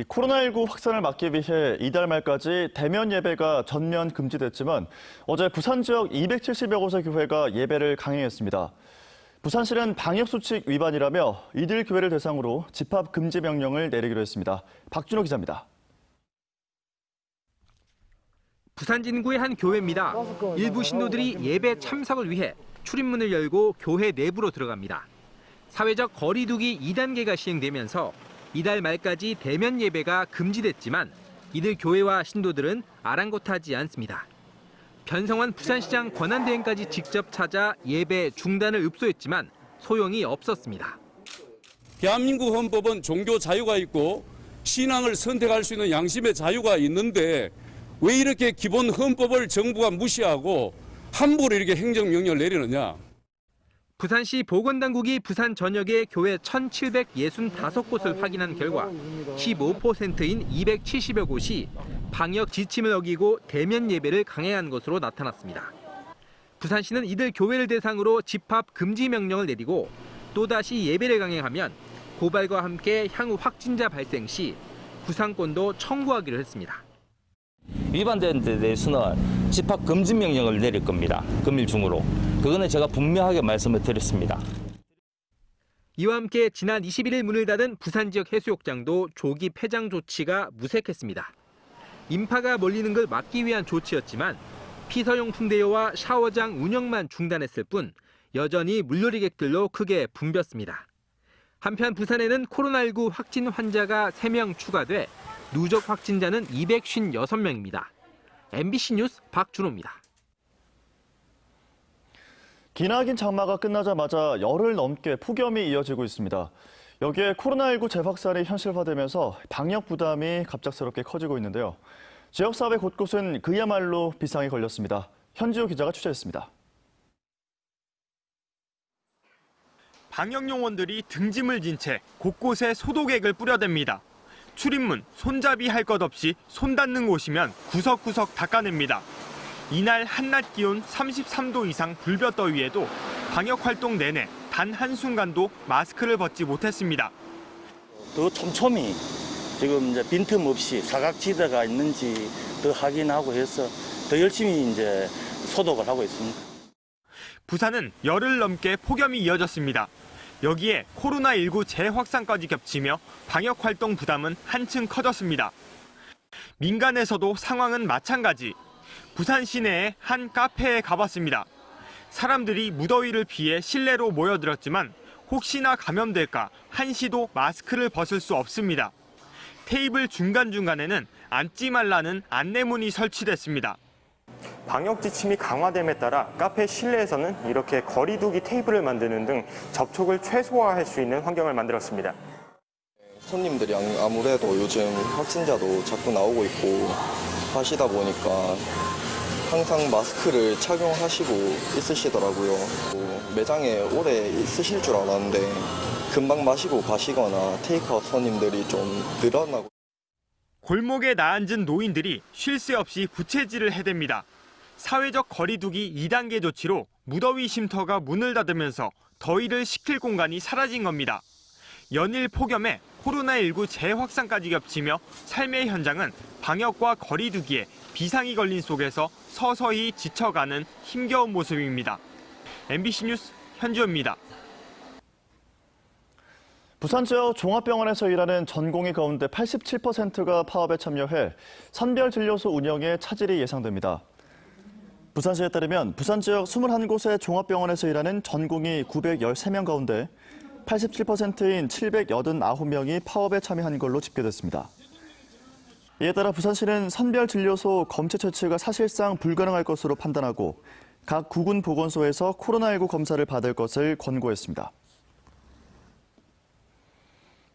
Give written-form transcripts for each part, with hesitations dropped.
코로나19 확산을 막기 위해 이달 말까지 대면 예배가 전면 금지됐지만 어제 부산 지역 270여 곳의 교회가 예배를 강행했습니다. 부산시는 방역수칙 위반이라며 이들 교회를 대상으로 집합 금지 명령을 내리기로 했습니다. 박준호 기자입니다. 부산 진구의 한 교회입니다. 일부 신도들이 예배 참석을 위해 출입문을 열고 교회 내부로 들어갑니다. 사회적 거리 두기 2단계가 시행되면서 이달 말까지 대면 예배가 금지됐지만 이들 교회와 신도들은 아랑곳하지 않습니다. 변성환 부산시장 권한대행까지 직접 찾아 예배 중단을 읍소했지만 소용이 없었습니다. 대한민국 헌법은 종교 자유가 있고 신앙을 선택할 수 있는 양심의 자유가 있는데 왜 이렇게 기본 헌법을 정부가 무시하고 함부로 이렇게 행정명령을 내리느냐. 부산시 보건당국이 부산 전역의 교회 1,765곳을 확인한 결과 15%인 270여 곳이 방역 지침을 어기고 대면 예배를 강행한 것으로 나타났습니다. 부산시는 이들 교회를 대상으로 집합 금지 명령을 내리고 또다시 예배를 강행하면 고발과 함께 향후 확진자 발생 시 구상권도 청구하기로 했습니다. 위반된 데 대해서는 집합 금지 명령을 내릴 겁니다. 금일 중으로. 그거는 제가 분명하게 말씀을 드렸습니다. 이와 함께 지난 21일 문을 닫은 부산 지역 해수욕장도 조기 폐장 조치가 무색했습니다. 인파가 몰리는 걸 막기 위한 조치였지만 피서용품 대여와 샤워장 운영만 중단했을 뿐 여전히 물놀이객들로 크게 붐볐습니다. 한편 부산에는 코로나19 확진 환자가 3명 추가돼 누적 확진자는 256명입니다. MBC 뉴스 박준호입니다. 기나긴 장마가 끝나자마자 열흘 넘게 폭염이 이어지고 있습니다. 여기에 코로나19 재확산이 현실화되면서 방역 부담이 갑작스럽게 커지고 있는데요. 지역사회 곳곳은 그야말로 비상이 걸렸습니다. 현지호 기자가 취재했습니다. 방역 요원들이 등짐을 진 채 곳곳에 소독액을 뿌려댑니다. 출입문, 손잡이 할 것 없이 손 닿는 곳이면 구석구석 닦아냅니다. 이날 한낮 기온 33도 이상 불볕더위에도 방역 활동 내내 단 한순간도 마스크를 벗지 못했습니다. 더 촘촘히 지금 이제 빈틈없이 사각지대가 있는지 더 확인하고 해서 더 열심히 이제 소독을 하고 있습니다. 부산은 열흘 넘게 폭염이 이어졌습니다. 여기에 코로나19 재확산까지 겹치며 방역 활동 부담은 한층 커졌습니다. 민간에서도 상황은 마찬가지. 부산 시내의 한 카페에 가봤습니다. 사람들이 무더위를 피해 실내로 모여들었지만 혹시나 감염될까 한시도 마스크를 벗을 수 없습니다. 테이블 중간중간에는 앉지 말라는 안내문이 설치됐습니다. 방역 지침이 강화됨에 따라 카페 실내에서는 이렇게 거리두기 테이블을 만드는 등 접촉을 최소화할 수 있는 환경을 만들었습니다. 손님들이 아무래도 요즘 확진자도 자꾸 나오고 있고 하시다 보니까 항상 마스크를 착용하시고 있으시더라고요. 매장에 오래 있으실 줄 알았는데 금방 마시고 가시거나 테이크아웃 손님들이 좀 늘어나고. 골목에 나앉은 노인들이 쉴 새 없이 부채질을 해댑니다. 사회적 거리두기 2단계 조치로 무더위 쉼터가 문을 닫으면서 더위를 식힐 공간이 사라진 겁니다. 연일 폭염에 코로나19 재확산까지 겹치며 삶의 현장은 방역과 거리두기에 비상이 걸린 속에서 서서히 지쳐가는 힘겨운 모습입니다. MBC 뉴스 현지호입니다. 부산 지역 종합병원에서 일하는 전공의 가운데 87%가 파업에 참여해 선별진료소 운영에 차질이 예상됩니다. 부산시에 따르면 부산 지역 21곳의 종합병원에서 일하는 전공의 913명 가운데 87%인 789명이 파업에 참여한 걸로 집계됐습니다. 이에 따라 부산시는 선별진료소 검체 채취가 사실상 불가능할 것으로 판단하고 각 구군 보건소에서 코로나19 검사를 받을 것을 권고했습니다.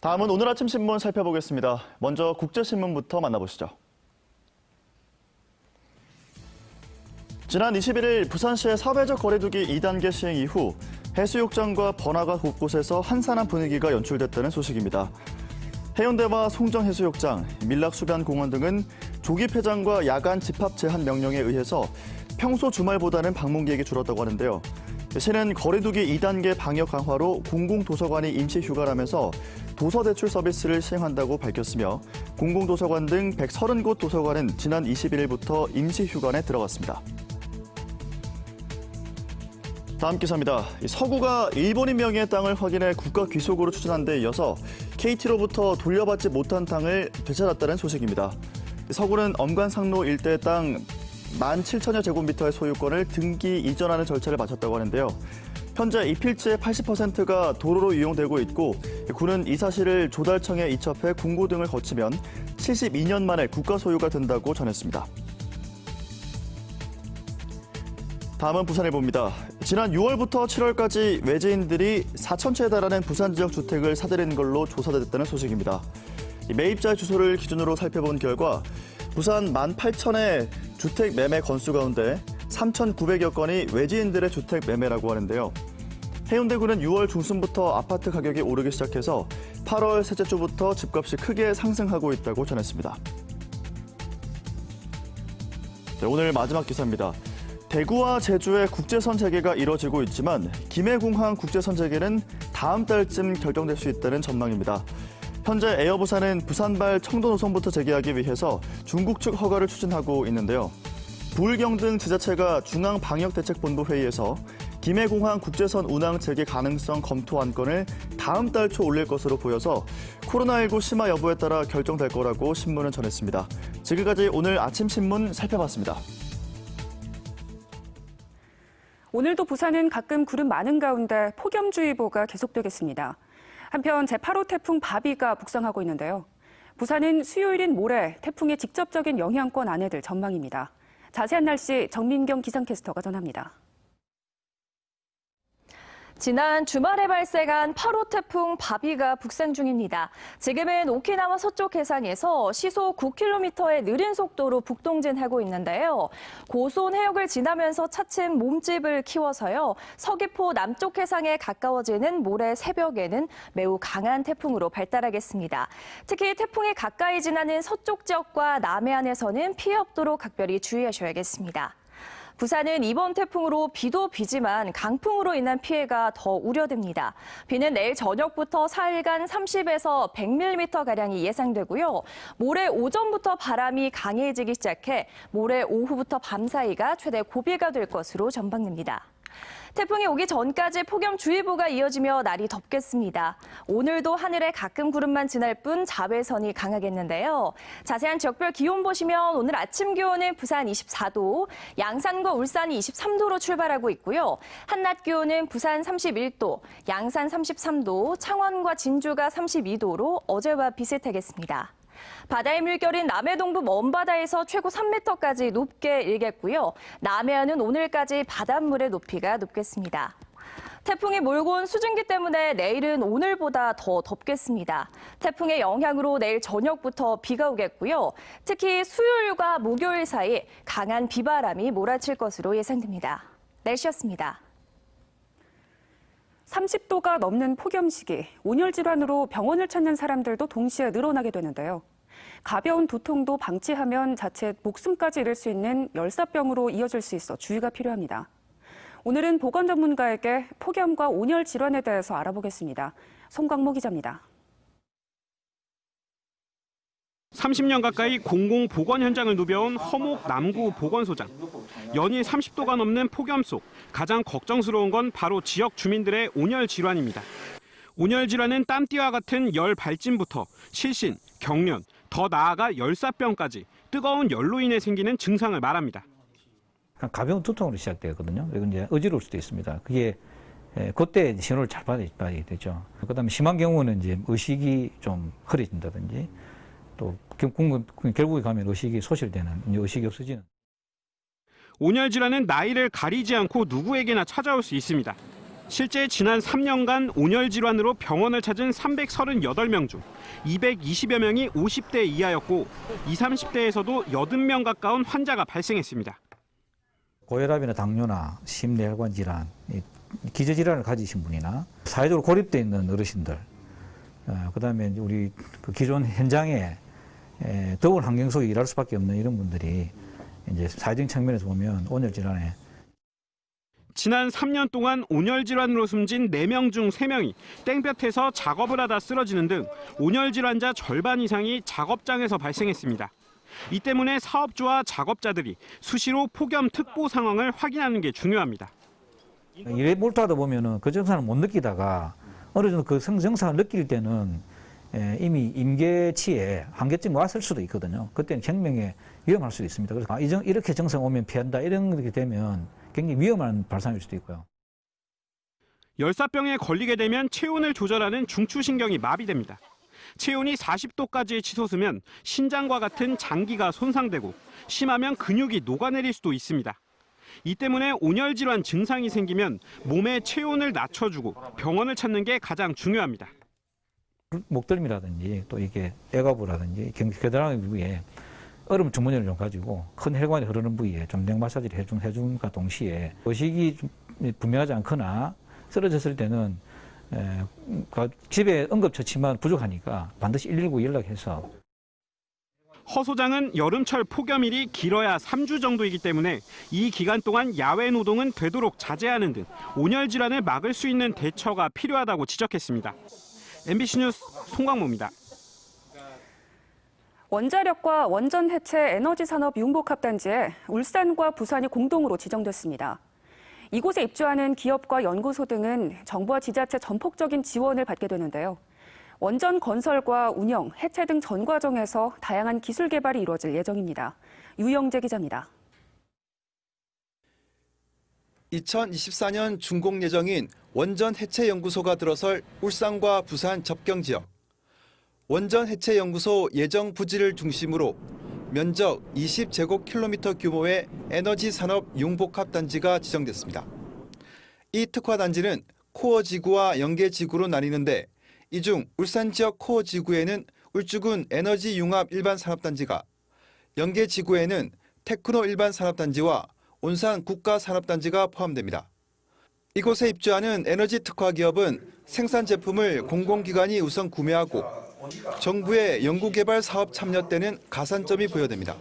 다음은 오늘 아침 신문 살펴보겠습니다. 먼저 국제신문부터 만나보시죠. 지난 21일 부산시의 사회적 거리두기 2단계 시행 이후 해수욕장과 번화가 곳곳에서 한산한 분위기가 연출됐다는 소식입니다. 해운대와 송정해수욕장, 밀락수변공원 등은 조기 폐장과 야간 집합 제한 명령에 의해서 평소 주말보다는 방문객이 줄었다고 하는데요. 시는 거리두기 2단계 방역 강화로 공공도서관이 임시 휴관하면서 도서대출 서비스를 시행한다고 밝혔으며 공공도서관 등 130곳 도서관은 지난 21일부터 임시 휴관에 들어갔습니다. 다음 기사입니다. 서구가 일본인 명의의 땅을 확인해 국가 귀속으로 추진한 데 이어서 KT로부터 돌려받지 못한 땅을 되찾았다는 소식입니다. 서구는 엄관상로 일대 땅 17,000여 제곱미터의 소유권을 등기 이전하는 절차를 마쳤다고 하는데요. 현재 이 필지의 80%가 도로로 이용되고 있고 구는 이 사실을 조달청에 이첩해 공고 등을 거치면 72년 만에 국가 소유가 된다고 전했습니다. 다음은 부산일보입니다. 지난 6월부터 7월까지 외지인들이 4,000채에 달하는 부산 지역 주택을 사들인 걸로 조사됐다는 소식입니다. 매입자의 주소를 기준으로 살펴본 결과 부산 18,000의 주택 매매 건수 가운데 3,900여 건이 외지인들의 주택 매매라고 하는데요. 해운대구는 6월 중순부터 아파트 가격이 오르기 시작해서 8월 셋째 주부터 집값이 크게 상승하고 있다고 전했습니다. 네, 오늘 마지막 기사입니다. 대구와 제주의 국제선 재개가 이뤄지고 있지만 김해공항 국제선 재개는 다음 달쯤 결정될 수 있다는 전망입니다. 현재 에어부산은 부산발 청도 노선부터 재개하기 위해서 중국 측 허가를 추진하고 있는데요. 부울경 등 지자체가 중앙방역대책본부 회의에서 김해공항 국제선 운항 재개 가능성 검토 안건을 다음 달 초 올릴 것으로 보여서 코로나19 심화 여부에 따라 결정될 거라고 신문은 전했습니다. 지금까지 오늘 아침 신문 살펴봤습니다. 오늘도 부산은 가끔 구름 많은 가운데 폭염주의보가 계속되겠습니다. 한편 제8호 태풍 바비가 북상하고 있는데요. 부산은 수요일인 모레 태풍의 직접적인 영향권 안에 들 전망입니다. 자세한 날씨 정민경 기상캐스터가 전합니다. 지난 주말에 발생한 8호 태풍 바비가 북상 중입니다. 지금은 오키나와 서쪽 해상에서 시속 9km의 느린 속도로 북동진하고 있는데요. 고소온 해역을 지나면서 차츰 몸집을 키워서요. 서귀포 남쪽 해상에 가까워지는 모레 새벽에는 매우 강한 태풍으로 발달하겠습니다. 특히 태풍이 가까이 지나는 서쪽 지역과 남해안에서는 피해 없도록 각별히 주의하셔야겠습니다. 부산은 이번 태풍으로 비도 비지만 강풍으로 인한 피해가 더 우려됩니다. 비는 내일 저녁부터 사흘간 30에서 100mm가량이 예상되고요. 모레 오전부터 바람이 강해지기 시작해 모레 오후부터 밤 사이가 최대 고비가 될 것으로 전망됩니다. 태풍이 오기 전까지 폭염주의보가 이어지며 날이 덥겠습니다. 오늘도 하늘에 가끔 구름만 지날 뿐 자외선이 강하겠는데요. 자세한 지역별 기온 보시면 오늘 아침 기온은 부산 24도, 양산과 울산이 23도로 출발하고 있고요. 한낮 기온은 부산 31도, 양산 33도, 창원과 진주가 32도로 어제와 비슷하겠습니다. 바다의 물결은 남해 동부 먼바다에서 최고 3m까지 높게 일겠고요. 남해안은 오늘까지 바닷물의 높이가 높겠습니다. 태풍이 몰고 온 수증기 때문에 내일은 오늘보다 더 덥겠습니다. 태풍의 영향으로 내일 저녁부터 비가 오겠고요. 특히 수요일과 목요일 사이 강한 비바람이 몰아칠 것으로 예상됩니다. 날씨였습니다. 30도가 넘는 폭염 시기, 온열 질환으로 병원을 찾는 사람들도 동시에 늘어나게 되는데요. 가벼운 두통도 방치하면 자칫 목숨까지 잃을 수 있는 열사병으로 이어질 수 있어 주의가 필요합니다. 오늘은 보건 전문가에게 폭염과 온열 질환에 대해서 알아보겠습니다. 송광모 기자입니다. 30년 가까이 공공보건 현장을 누벼온 허목 남구 보건소장. 연일 30도가 넘는 폭염 속 가장 걱정스러운 건 바로 지역 주민들의 온열 질환입니다. 온열 질환은 땀띠와 같은 열 발진부터 실신, 경련, 더 나아가 열사병까지 뜨거운 열로 인해 생기는 증상을 말합니다. 가벼운 두통으로 시작되거든요. 그리고 이제 어지러울 수도 있습니다. 그게 그때 신호를 잘 받아야 되죠. 그다음에 심한 경우는 이제 의식이 좀 흐려진다든지 또 결국에 가면 의식이 소실되는, 의식이 없어지는. 온열 질환은 나이를 가리지 않고 누구에게나 찾아올 수 있습니다. 실제 지난 3년간 온열 질환으로 병원을 찾은 338명 중 220여 명이 50대 이하였고 20, 30대에서도 80명 가까운 환자가 발생했습니다. 고혈압이나 당뇨나 심뇌혈관 질환, 기저질환을 가지신 분이나 사회적으로 고립돼 있는 어르신들, 그다음에 우리 기존 현장에 더운 환경 속에 일할 수밖에 없는 이런 분들이 이제 사회적인 측면에서 보면 온열 질환에 지난 3년 동안 온열 질환으로 숨진 4명 중 3명이 땡볕에서 작업을 하다 쓰러지는 등 온열 질환자 절반 이상이 작업장에서 발생했습니다. 이 때문에 사업주와 작업자들이 수시로 폭염 특보 상황을 확인하는 게 중요합니다. 일에 몰두하다 보면은 그 증상을 못 느끼다가 어느 정도 그 증상을 느낄 때는 이미 임계치에 한계점이 왔을 수도 있거든요. 그때는 생명에 위험할 수도 있습니다. 그래서 이렇게 증상 오면 피한다 이런 게 되면 굉장히 위험한 발상일 수도 있고요. 열사병에 걸리게 되면 체온을 조절하는 중추신경이 마비됩니다. 체온이 40도까지의 치솟으면 신장과 같은 장기가 손상되고 심하면 근육이 녹아내릴 수도 있습니다. 이 때문에 온열 질환 증상이 생기면 몸의 체온을 낮춰주고 병원을 찾는 게 가장 중요합니다. 목덜미라든지 또 이게 애가부라든지 겨드랑이 부위에 얼음 주머니를 좀 가지고 큰 혈관이 흐르는 부위에 좀 냉 마사지를 해줌과 동시에 의식이 좀 분명하지 않거나 쓰러졌을 때는 집에 응급처치만 부족하니까 반드시 119 연락해서. 허 소장은 여름철 폭염일이 길어야 3주 정도이기 때문에 이 기간 동안 야외 노동은 되도록 자제하는 등 온열 질환을 막을 수 있는 대처가 필요하다고 지적했습니다. MBC 뉴스 송광모입니다. 원자력과 원전 해체 에너지 산업 융복합단지에 울산과 부산이 공동으로 지정됐습니다. 이곳에 입주하는 기업과 연구소 등은 정부와 지자체 전폭적인 지원을 받게 되는데요. 원전 건설과 운영, 해체 등 전 과정에서 다양한 기술 개발이 이루어질 예정입니다. 유영재 기자입니다. 2024년 준공 예정인 원전 해체 연구소가 들어설 울산과 부산 접경 지역. 원전 해체 연구소 예정 부지를 중심으로 면적 20제곱킬로미터 규모의 에너지 산업 융복합 단지가 지정됐습니다. 이 특화 단지는 코어 지구와 연계 지구로 나뉘는데 이 중 울산 지역 코어 지구에는 울주군 에너지 융합 일반 산업 단지가, 연계 지구에는 테크노 일반 산업 단지와 온산 국가 산업 단지가 포함됩니다. 이곳에 입주하는 에너지 특화 기업은 생산 제품을 공공기관이 우선 구매하고 정부의 연구개발 사업 참여 때는 가산점이 부여됩니다.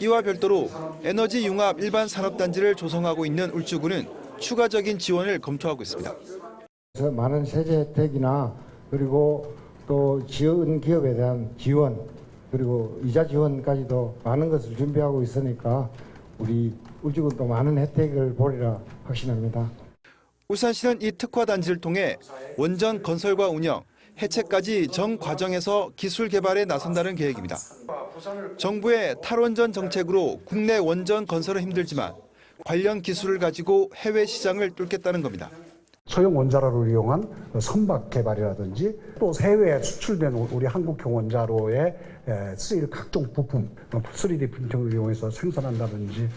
이와 별도로 에너지 융합 일반 산업단지를 조성하고 있는 울주군은 추가적인 지원을 검토하고 있습니다. 많은 세제 혜택이나 그리고 또 지원 기업에 대한 지원 그리고 이자 지원까지도 많은 것을 준비하고 있으니까 우리 울주군도 많은 혜택을 보리라 확신합니다. 울산시는 이 특화 단지를 통해 원전 건설과 운영, 해체까지 전 과정에서 기술 개발에 나선다는 계획입니다. 정부의 탈원전 정책으로 국내 원전 건설은 힘들지만 관련 기술을 가지고 해외 시장을 뚫겠다는 겁니다. 소형 원자로를 이용한 선박 개발이라든지 또 해외에 수출된 우리 한국형 원자로에 쓰일 각종 부품, 3D 프린팅을 이용해서 생산한다든지.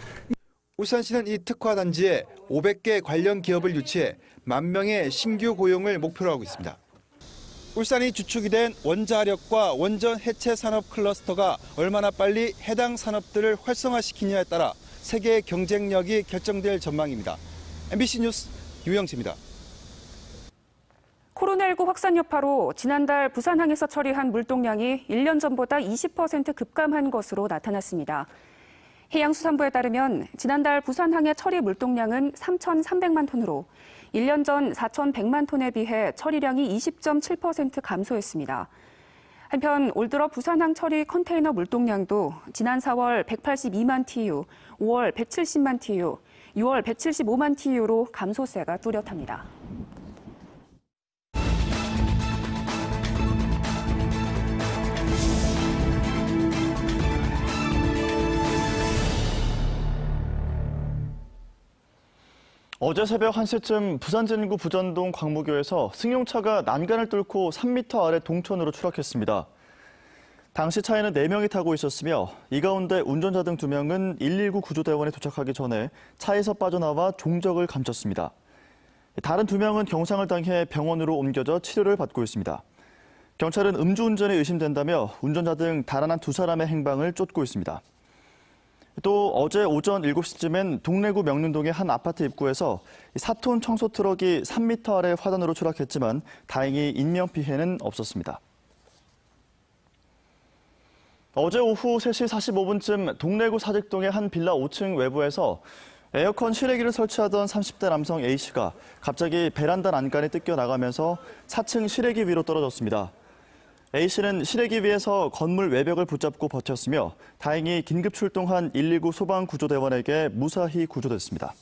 울산시는 이 특화 단지에 500개 관련 기업을 유치해 10,000명의 신규 고용을 목표로 하고 있습니다. 울산이 주축이 된 원자력과 원전 해체 산업 클러스터가 얼마나 빨리 해당 산업들을 활성화시키냐에 따라 세계의 경쟁력이 결정될 전망입니다. MBC 뉴스 유영재입니다. 코로나19 확산 여파로 지난달 부산항에서 처리한 물동량이 1년 전보다 20% 급감한 것으로 나타났습니다. 해양수산부에 따르면 지난달 부산항의 처리 물동량은 3,300만 톤으로 1년 전 4,100만 톤에 비해 처리량이 20.7% 감소했습니다. 한편 올 들어 부산항 처리 컨테이너 물동량도 지난 4월 182만 TU, 5월 170만 TU, 6월 175만 TU로 감소세가 뚜렷합니다. 어제 새벽 1시쯤 부산 진구 부전동 광무교에서 승용차가 난간을 뚫고 3m 아래 동천으로 추락했습니다. 당시 차에는 4명이 타고 있었으며 이 가운데 운전자 등 2명은 119 구조대원에 도착하기 전에 차에서 빠져나와 종적을 감췄습니다. 다른 2명은 경상을 당해 병원으로 옮겨져 치료를 받고 있습니다. 경찰은 음주운전이 의심된다며 운전자 등 달아난 2사람의 행방을 쫓고 있습니다. 또 어제 오전 7시쯤엔 동래구 명륜동의 한 아파트 입구에서 4톤 청소 트럭이 3m 아래 화단으로 추락했지만 다행히 인명피해는 없었습니다. 어제 오후 3시 45분쯤 동래구 사직동의 한 빌라 5층 외부에서 에어컨 실외기를 설치하던 30대 남성 A씨가 갑자기 베란다 난간에 뜯겨 나가면서 4층 실외기 위로 떨어졌습니다. A씨는 실외기 위에서 건물 외벽을 붙잡고 버텼으며 다행히 긴급 출동한 119 소방구조대원에게 무사히 구조됐습니다.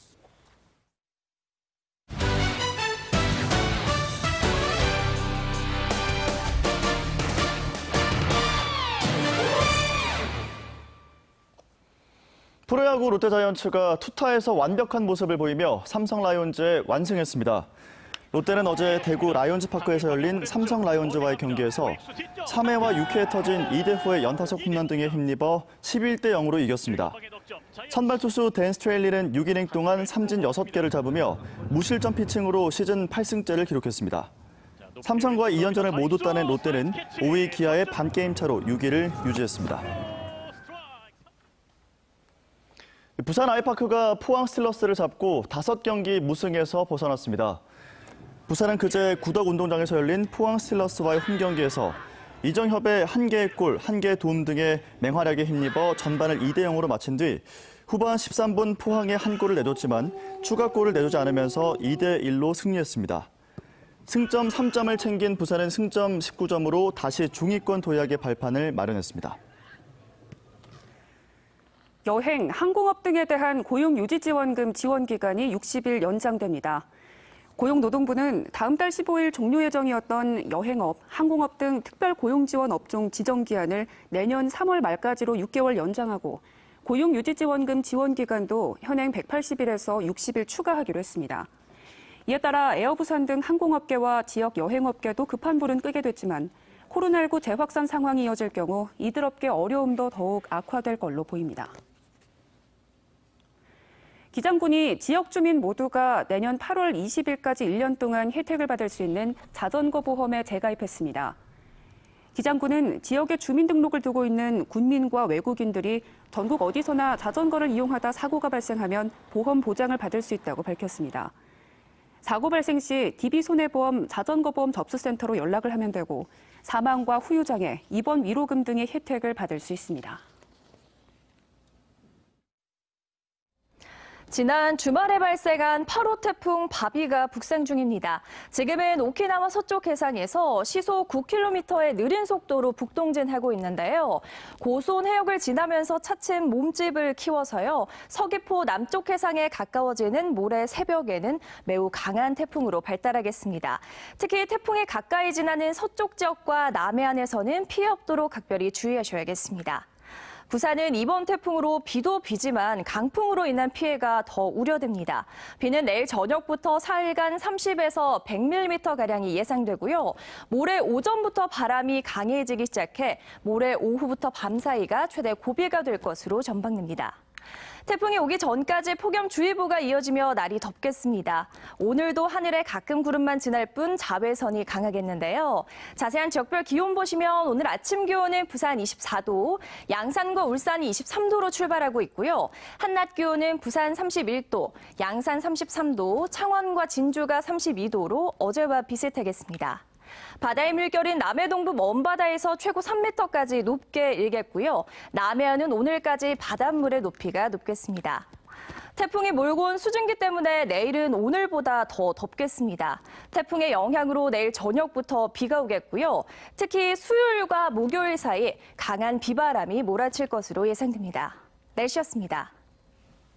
프로야구 롯데자이언츠가 투타에서 완벽한 모습을 보이며 삼성 라이온즈에 완승했습니다. 롯데는 어제 대구 라이온즈파크에서 열린 삼성 라이온즈와의 경기에서 3회와 6회에 터진 이대호의 연타석 홈런 등에 힘입어 11대 0으로 이겼습니다. 선발 투수 댄 스트레일리는 6이닝 동안 삼진 6개를 잡으며 무실점 피칭으로 시즌 8승째를 기록했습니다. 삼성과 2연전을 모두 따낸 롯데는 5위 기아의 반게임 차로 6위를 유지했습니다. 부산 아이파크가 포항 스틸러스를 잡고 5경기 무승에서 벗어났습니다. 부산은 그제 구덕 운동장에서 열린 포항 스틸러스와의 홈경기에서 이정협의 1개의 골, 1개의 도움 등의 맹활약에 힘입어 전반을 2대 0으로 마친 뒤 후반 13분 포항에 한 골을 내줬지만 추가골을 내주지 않으면서 2대 1로 승리했습니다. 승점 3점을 챙긴 부산은 승점 19점으로 다시 중위권 도약의 발판을 마련했습니다. 여행, 항공업 등에 대한 고용유지지원금 지원 기간이 60일 연장됩니다. 고용노동부는 다음 달 15일 종료 예정이었던 여행업, 항공업 등 특별고용지원 업종 지정 기한을 내년 3월 말까지로 6개월 연장하고 고용유지지원금 지원 기간도 현행 180일에서 60일 추가하기로 했습니다. 이에 따라 에어부산 등 항공업계와 지역 여행업계도 급한 불은 끄게 됐지만 코로나19 재확산 상황이 이어질 경우 이들 업계 어려움도 더욱 악화될 걸로 보입니다. 기장군이 지역 주민 모두가 내년 8월 20일까지 1년 동안 혜택을 받을 수 있는 자전거 보험에 재가입했습니다. 기장군은 지역에 주민등록을 두고 있는 군민과 외국인들이 전국 어디서나 자전거를 이용하다 사고가 발생하면 보험 보장을 받을 수 있다고 밝혔습니다. 사고 발생 시 DB손해보험 자전거보험 접수센터로 연락을 하면 되고 사망과 후유장애, 입원 위로금 등의 혜택을 받을 수 있습니다. 지난 주말에 발생한 8호 태풍 바비가 북상 중입니다. 지금은 오키나와 서쪽 해상에서 시속 9km의 느린 속도로 북동진하고 있는데요. 고수온 해역을 지나면서 차츰 몸집을 키워서요. 서귀포 남쪽 해상에 가까워지는 모레 새벽에는 매우 강한 태풍으로 발달하겠습니다. 특히 태풍이 가까이 지나는 서쪽 지역과 남해안에서는 피해 없도록 각별히 주의하셔야겠습니다. 부산은 이번 태풍으로 비도 비지만 강풍으로 인한 피해가 더 우려됩니다. 비는 내일 저녁부터 사흘간 30에서 100mm가량이 예상되고요. 모레 오전부터 바람이 강해지기 시작해 모레 오후부터 밤 사이가 최대 고비가 될 것으로 전망됩니다. 태풍이 오기 전까지 폭염주의보가 이어지며 날이 덥겠습니다. 오늘도 하늘에 가끔 구름만 지날 뿐 자외선이 강하겠는데요. 자세한 지역별 기온 보시면 오늘 아침 기온은 부산 24도, 양산과 울산이 23도로 출발하고 있고요. 한낮 기온은 부산 31도, 양산 33도, 창원과 진주가 32도로 어제와 비슷하겠습니다. 바다의 물결은 남해 동부 먼바다에서 최고 3m까지 높게 일겠고요. 남해안은 오늘까지 바닷물의 높이가 높겠습니다. 태풍이 몰고 온 수증기 때문에 내일은 오늘보다 더 덥겠습니다. 태풍의 영향으로 내일 저녁부터 비가 오겠고요. 특히 수요일과 목요일 사이 강한 비바람이 몰아칠 것으로 예상됩니다. 날씨였습니다.